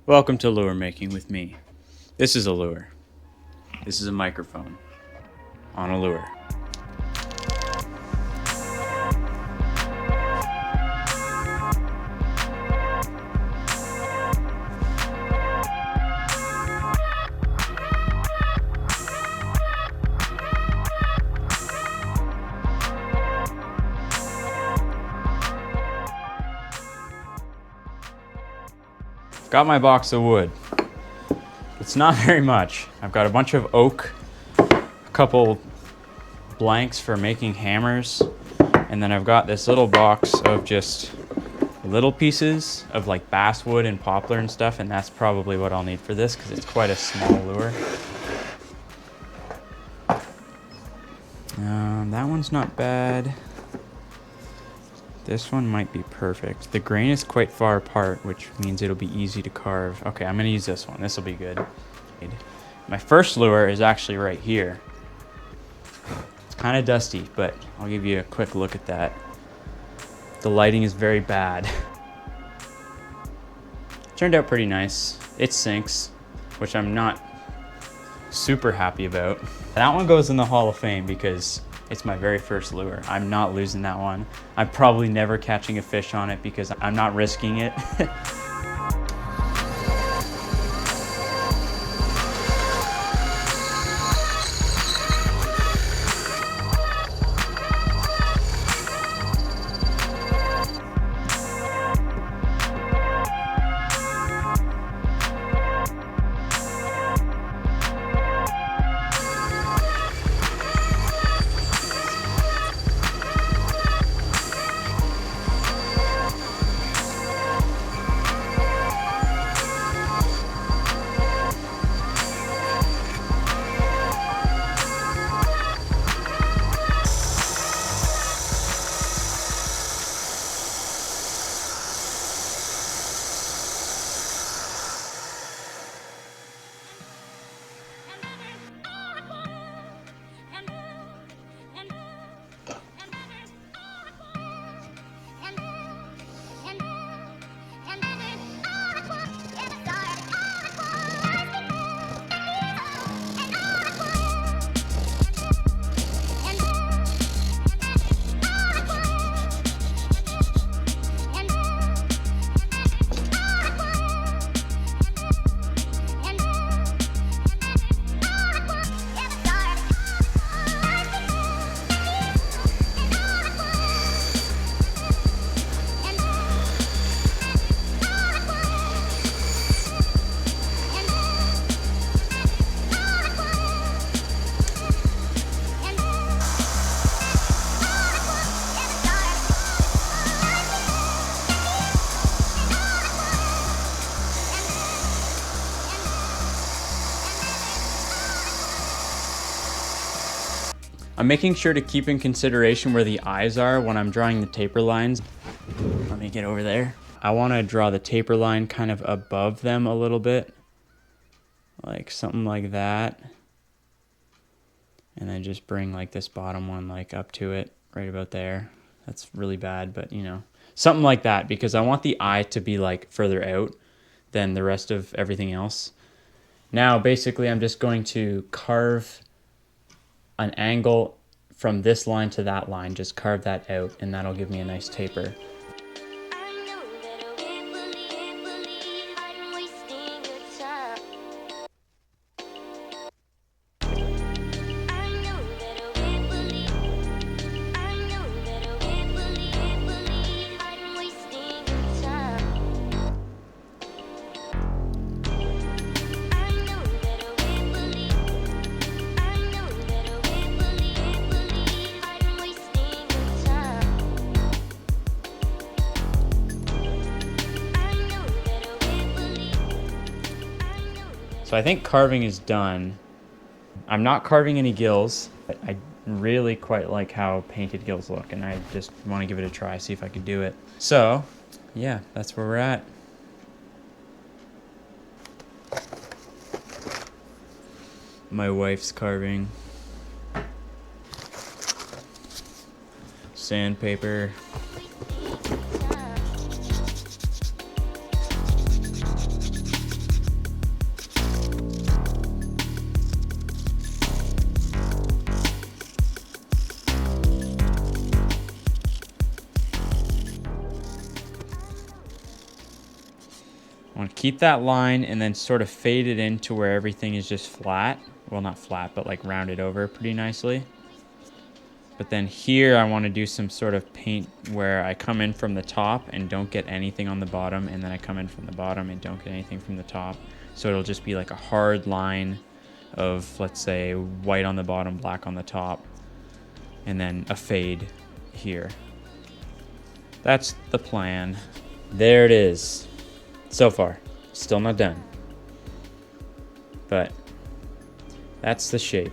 Welcome to lure making with me. This is a lure. This is a microphone on a lure. Got my box of wood. It's not very much. I've got a bunch of oak, a couple blanks for making hammers, and then I've got this little box of just little pieces of like basswood and poplar and stuff, and that's probably what I'll need for this because it's quite a small lure. That one's not bad. This one might be perfect. The grain is quite far apart, which means it'll be easy to carve. Okay, I'm gonna use this one. This will be good. My first lure is actually right here. It's kind of dusty, but I'll give you a quick look at that. The lighting is very bad. Turned out pretty nice. It sinks, which I'm not super happy about. That one goes in the Hall of Fame because it's my very first lure. I'm not losing that one. I'm probably never catching a fish on it because I'm not risking it. I'm making sure to keep in consideration where the eyes are when I'm drawing the taper lines. Let me get over there. I want to draw the taper line kind of above them a little bit, like something like that. And then just bring like this bottom one like up to it, right about there. That's really bad, but you know, something like that, because I want the eye to be like further out than the rest of everything else. Now, basically, I'm just going to carve an angle from this line to that line, just carve that out, and that'll give me a nice taper. So I think carving is done. I'm not carving any gills. I really quite like how painted gills look, and I just want to give it a try, see if I can do it. So, yeah, that's where we're at. My wife's carving. Sandpaper. I want to keep that line and then sort of fade it into where everything is just flat. Well, not flat, but like rounded over pretty nicely. But then here I want to do some sort of paint where I come in from the top and don't get anything on the bottom, and then I come in from the bottom and don't get anything from the top. So it'll just be like a hard line of, let's say, white on the bottom, black on the top, and then a fade here. That's the plan. There it is. So far, still not done. But that's the shape.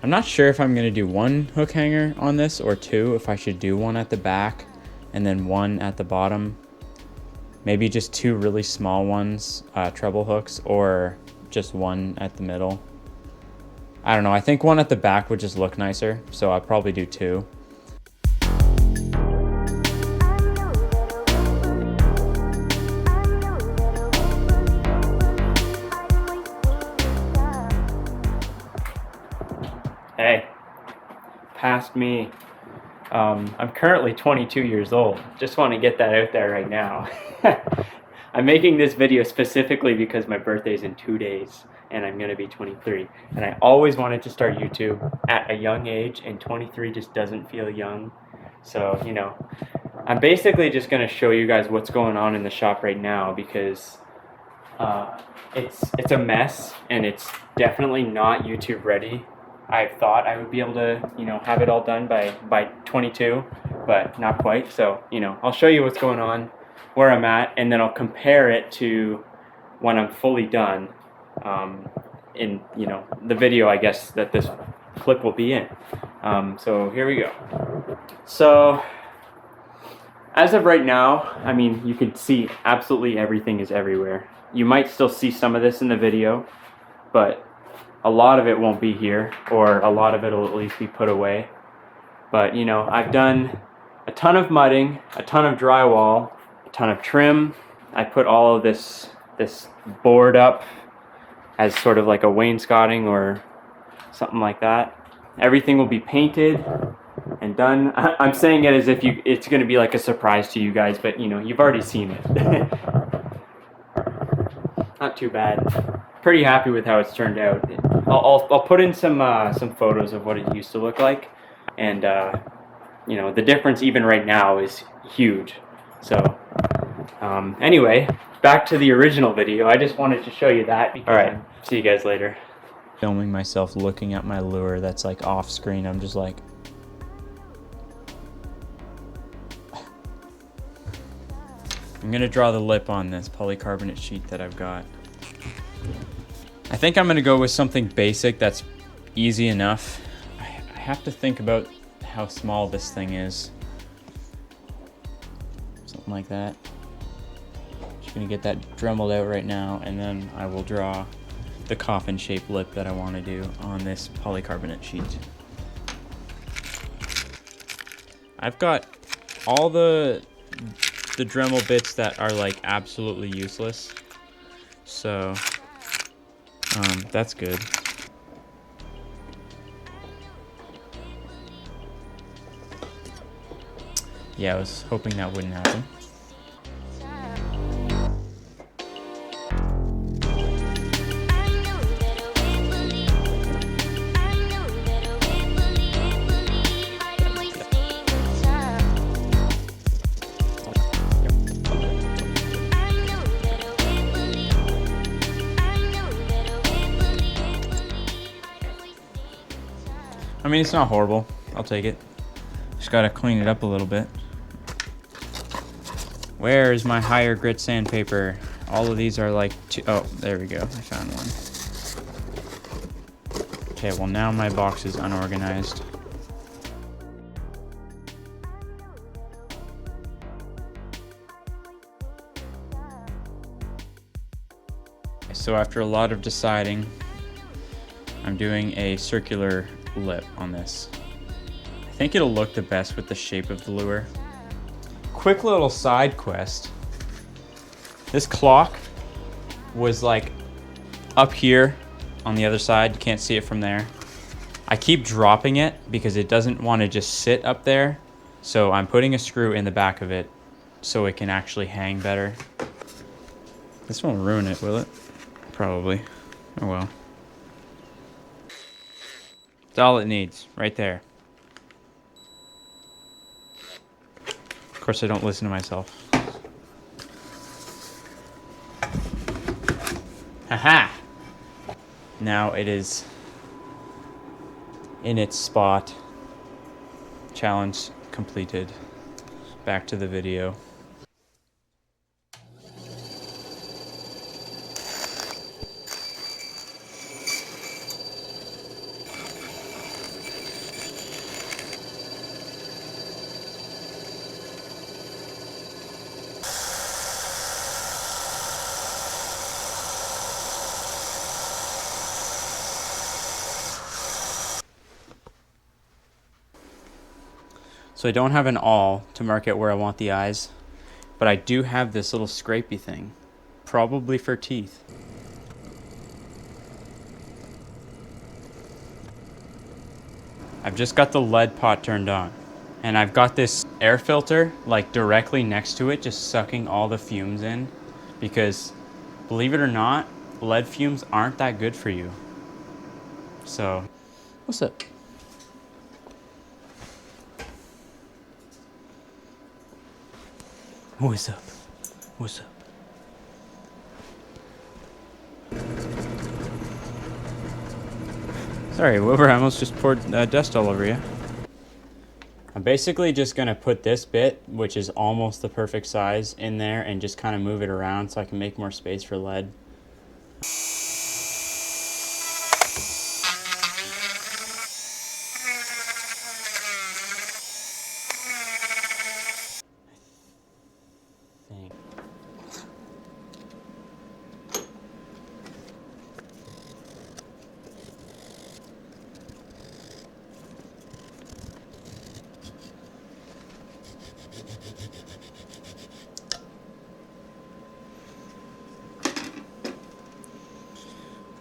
I'm not sure if I'm gonna do one hook hanger on this or two, if I should do one at the back and then one at the bottom. Maybe just two really small ones, treble hooks, or just one at the middle. I don't know, I think one at the back would just look nicer, so I'll probably do two. Hey, past me. I'm currently 22 years old. Just want to get that out there right now. I'm making this video specifically because my birthday's in 2 days and I'm gonna be 23. And I always wanted to start YouTube at a young age, and 23 just doesn't feel young. So, you know, I'm basically just gonna show you guys what's going on in the shop right now, because it's a mess and it's definitely not YouTube ready. I thought I would be able to, you know, have it all done by 22, but not quite. So, you know, I'll show you what's going on, where I'm at, and then I'll compare it to when I'm fully done in, you know, the video, I guess, that this clip will be in. So here we go. So as of right now, I mean, you can see absolutely everything is everywhere. You might still see some of this in the video, but a lot of it won't be here, or a lot of it will at least be put away. But, you know, I've done a ton of mudding, a ton of drywall, a ton of trim. I put all of this board up as sort of like a wainscoting or something like that. Everything will be painted and done. I'm saying it as if it's going to be like a surprise to you guys, but, you know, you've already seen it. Not too bad. Pretty happy with how it's turned out. I'll put in some photos of what it used to look like, and you know, the difference even right now is huge. So anyway, back to the original video. I just wanted to show you that. All right, see you guys later. Filming myself looking at my lure that's like off screen. I'm just like, I'm gonna draw the lip on this polycarbonate sheet that I've got. I think I'm gonna go with something basic that's easy enough. I have to think about how small this thing is. Something like that. Just gonna get that dremeled out right now, and then I will draw the coffin shaped lip that I wanna do on this polycarbonate sheet. I've got all the Dremel bits that are like absolutely useless. So that's good. Yeah, I was hoping that wouldn't happen. I mean, it's not horrible. I'll take it. Just gotta clean it up a little bit. Where is my higher grit sandpaper? All of these are like oh, there we go. I found one. Okay, well now my box is unorganized. So after a lot of deciding, I'm doing a circular lip on this. I think it'll look the best with the shape of the lure. Quick little side quest. This clock was like up here on the other side. You can't see it from there. I keep dropping it because it doesn't want to just sit up there. So I'm putting a screw in the back of it so it can actually hang better. This won't ruin it, will it? Probably. Oh well. That's all it needs, right there. Of course, I don't listen to myself. Haha! Now it is in its spot. Challenge completed. Back to the video. So I don't have an awl to mark out where I want the eyes, but I do have this little scrapey thing, probably for teeth. I've just got the lead pot turned on, and I've got this air filter like directly next to it, just sucking all the fumes in, because believe it or not, lead fumes aren't that good for you. So, what's up? What's up? What's up? Sorry, Wilbur, I almost just poured dust all over you. I'm basically just gonna put this bit, which is almost the perfect size, in there and just kind of move it around so I can make more space for lead.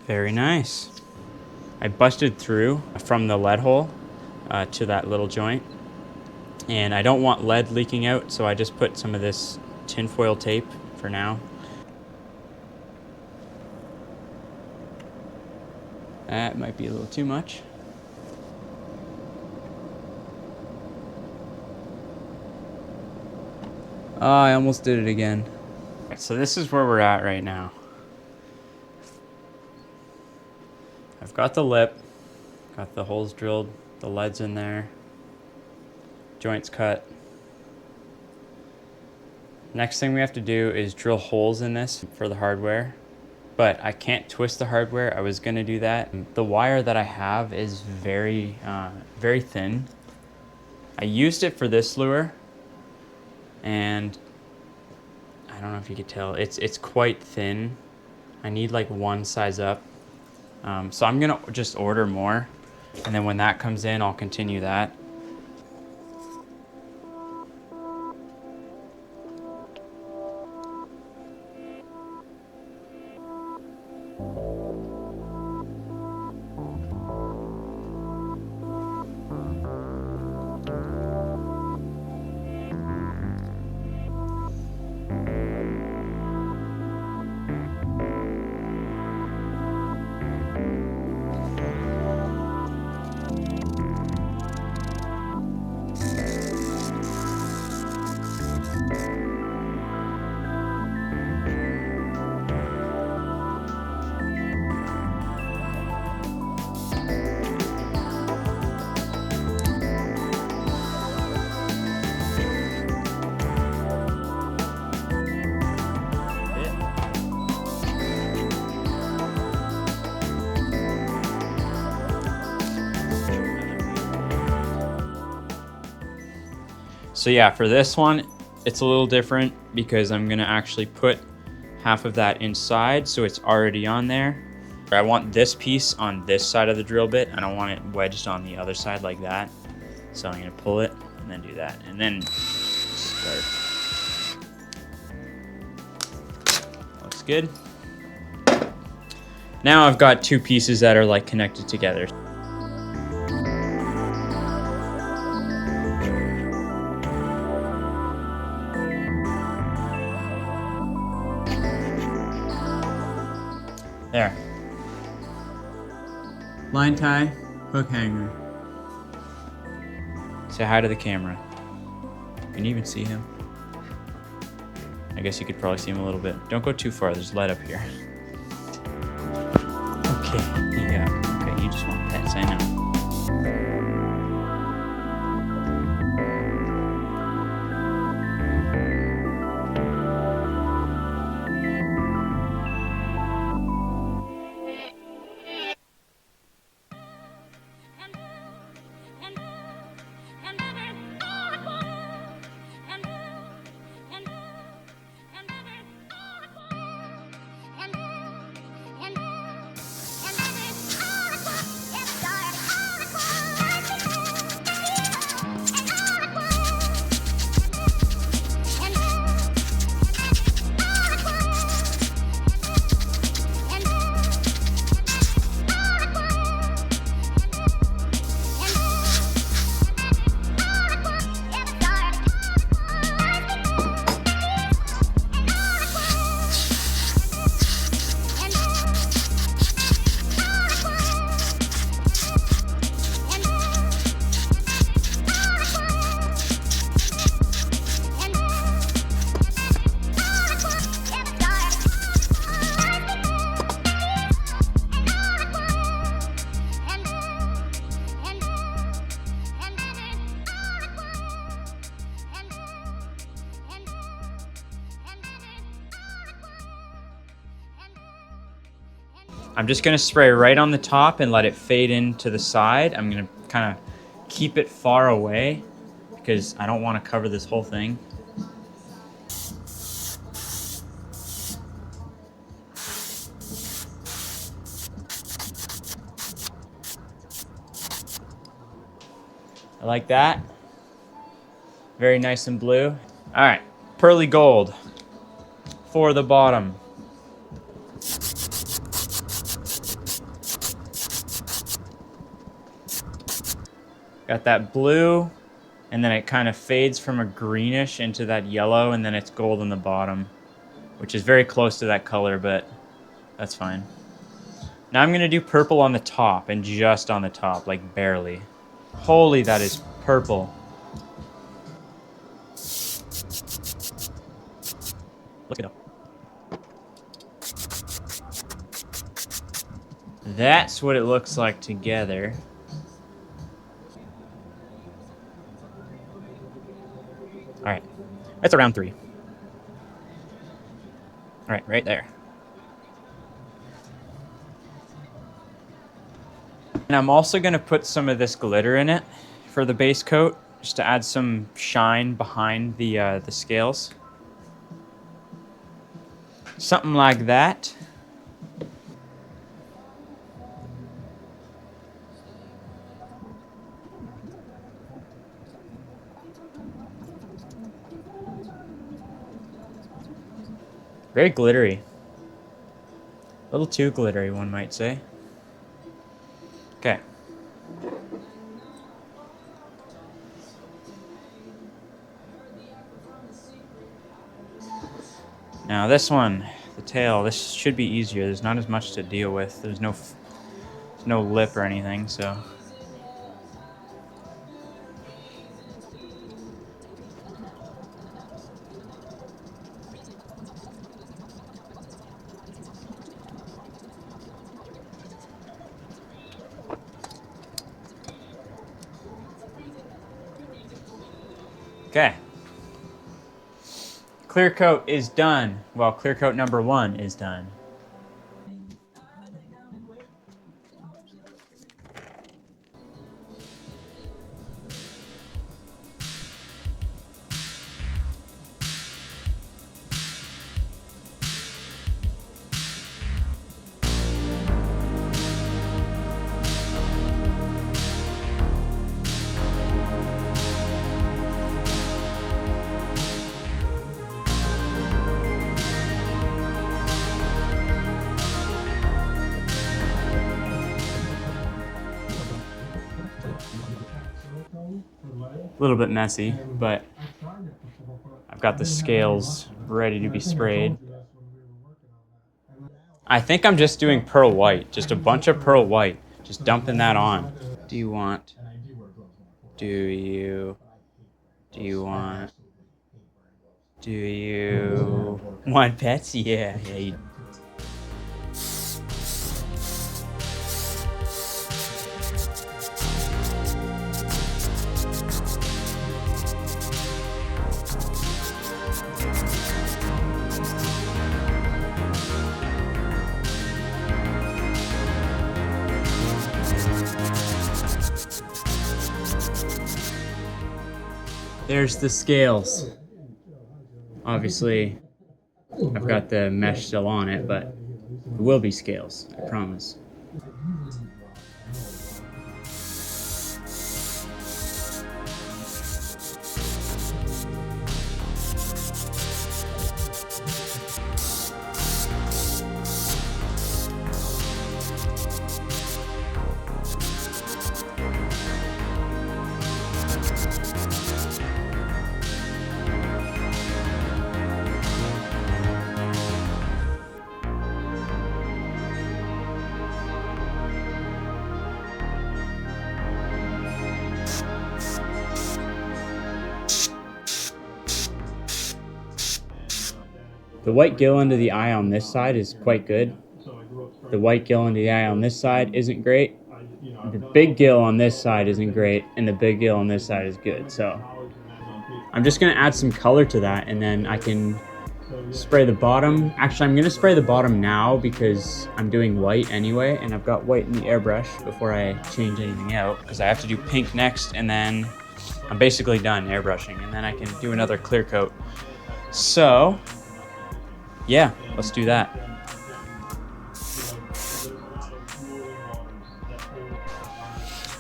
Very nice. I busted through from the lead hole to that little joint, and I don't want lead leaking out, so I just put some of this tinfoil tape for now. That might be a little too much. Oh, I almost did it again. So this is where we're at right now. I've got the lip, got the holes drilled, the lead's in there, joints cut. Next thing we have to do is drill holes in this for the hardware, but I can't twist the hardware. I was gonna do that. The wire that I have is very thin. I used it for this lure, and I don't know if you could tell, it's quite thin. I need like one size up. So I'm gonna just order more, and then when that comes in, I'll continue that. So yeah, for this one, it's a little different because I'm gonna actually put half of that inside, so it's already on there. I want this piece on this side of the drill bit. I don't want it wedged on the other side like that. So I'm gonna pull it and then do that, and then start. Looks good. Now I've got two pieces that are like connected together. There. Line tie, hook hanger. Say hi to the camera. Can you even see him? I guess you could probably see him a little bit. Don't go too far, there's light up here. Okay, yeah. Okay, you just want pets, I know. I'm just gonna spray right on the top and let it fade into the side. I'm gonna kind of keep it far away because I don't want to cover this whole thing. I like that. Very nice and blue. All right, pearly gold for the bottom. Got that blue, and then it kind of fades from a greenish into that yellow, and then it's gold on the bottom, which is very close to that color, but that's fine. Now I'm gonna do purple on the top, and just on the top, like barely. Holy, that is purple. Look it up. That's what it looks like together. All right, that's around 3. All right, right there. And I'm also gonna put some of this glitter in it for the base coat, just to add some shine behind the scales. Something like that. Very glittery. A little too glittery, one might say. Okay. Now this one, the tail, this should be easier. There's not as much to deal with. There's no lip or anything, so. Okay. Clear coat is done. Well, clear coat number 1 is done. A little bit messy, but I've got the scales ready to be sprayed. I think I'm just doing pearl white, just a bunch of pearl white, just dumping that on. Do you want? Do you? Do you want? Do you want pets? Yeah, yeah. There's the scales. Obviously, I've got the mesh still on it, but there will be scales, I promise. The white gill under the eye on this side is quite good. The white gill under the eye on this side isn't great. The big gill on this side isn't great, and the big gill on this side is good. So I'm just gonna add some color to that, and then I can spray the bottom. Actually, I'm gonna spray the bottom now because I'm doing white anyway, and I've got white in the airbrush before I change anything out, because I have to do pink next, and then I'm basically done airbrushing, and then I can do another clear coat. So yeah, let's do that.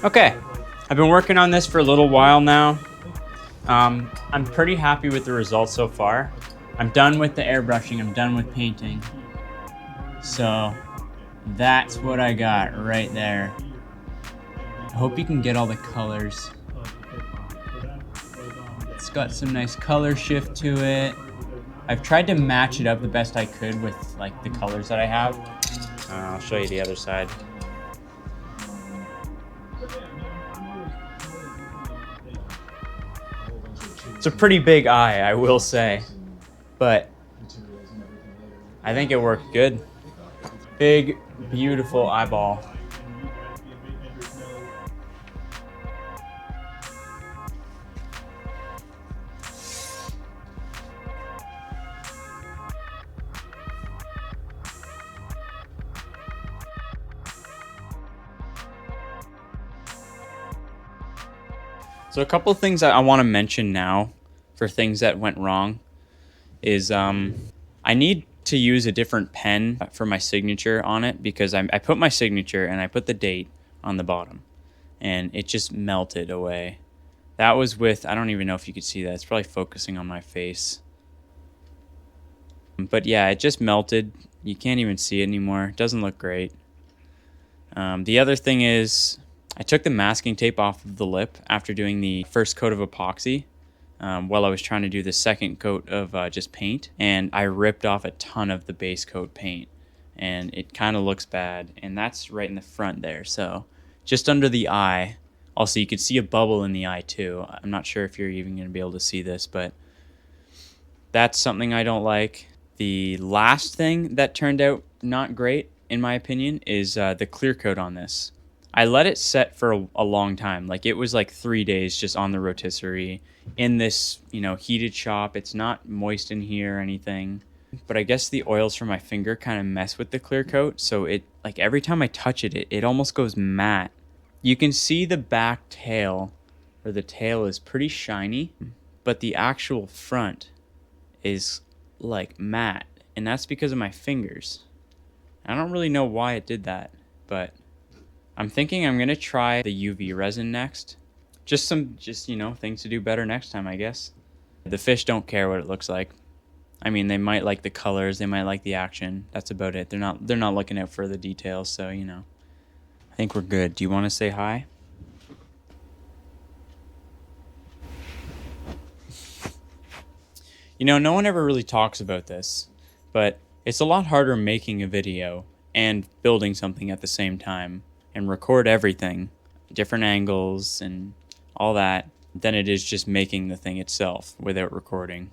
Okay, I've been working on this for a little while now. I'm pretty happy with the results so far. I'm done with the airbrushing, I'm done with painting. So that's what I got right there. I hope you can get all the colors. It's got some nice color shift to it. I've tried to match it up the best I could with like the colors that I have. I'll show you the other side. It's a pretty big eye, I will say, but I think it worked good. Big, beautiful eyeball. So a couple of things that I want to mention now for things that went wrong is I need to use a different pen for my signature on it, because I put my signature and I put the date on the bottom and it just melted away. That was with, I don't even know if you could see that. It's probably focusing on my face. But yeah, it just melted. You can't even see it anymore. It doesn't look great. The other thing is, I took the masking tape off of the lip after doing the first coat of epoxy while I was trying to do the second coat of just paint, and I ripped off a ton of the base coat paint, and it kind of looks bad, and that's right in the front there. So just under the eye, also you could see a bubble in the eye too. I'm not sure if you're even going to be able to see this, but that's something I don't like. The last thing that turned out not great, in my opinion, is the clear coat on this. I let it set for a long time. Like, it was like 3 days just on the rotisserie in this, heated shop. It's not moist in here or anything. But I guess the oils from my finger kind of mess with the clear coat. So it, like, every time I touch it, it almost goes matte. You can see the back tail, or the tail is pretty shiny, but the actual front is like matte. And that's because of my fingers. I don't really know why it did that, but I'm thinking I'm gonna try the UV resin next. Just things to do better next time, I guess. The fish don't care what it looks like. I mean, they might like the colors, they might like the action. That's about it. They're not looking out for the details, so I think we're good. Do you want to say hi? No one ever really talks about this, but It's a lot harder making a video and building something at the same time and record everything, different angles and all that, than it is just making the thing itself without recording.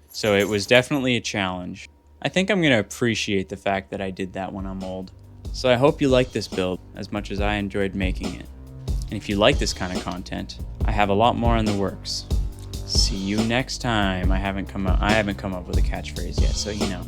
So it was definitely a challenge. I think I'm going to appreciate the fact that I did that when I'm old. So I hope you like this build as much as I enjoyed making it. And if you like this kind of content, I have a lot more in the works. See you next time. I haven't come up with a catchphrase yet, so you know.